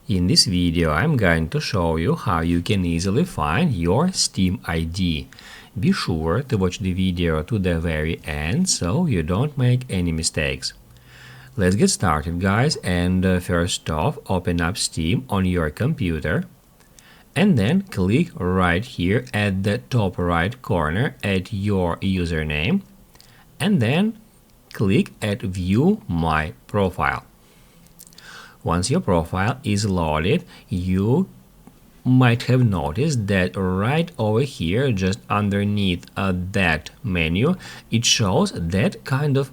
In this video, I'm going to show you how you can easily find your Steam ID. Be sure to watch the video to the very end so you don't make any mistakes. Let's get started, guys, and first off, open up Steam on your computer and then click right here at the top right corner at your username and then click at View My Profile. Once your profile is loaded, you might have noticed that right over here, just underneath that menu, it shows that kind of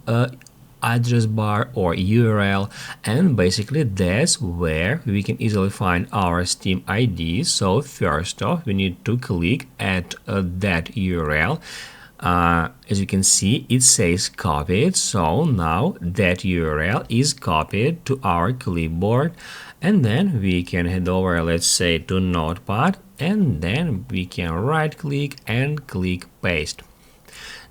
address bar or URL, and basically that's where we can easily find our Steam ID. So first off, we need to click at that URL. As you can see, it says copied, so now that URL is copied to our clipboard, and then we can head over, let's say, to Notepad, and then we can right click and click paste.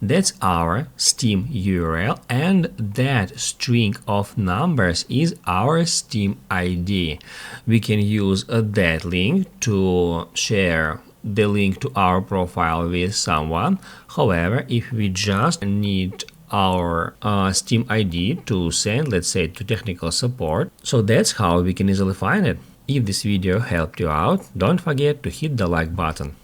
That's our Steam URL, and that string of numbers is our Steam ID. We can use that link to share the link to our profile with someone. However, if we just need our Steam ID to send, let's say, to technical support, so that's how we can easily find it. If this video helped you out, don't forget to hit the like button.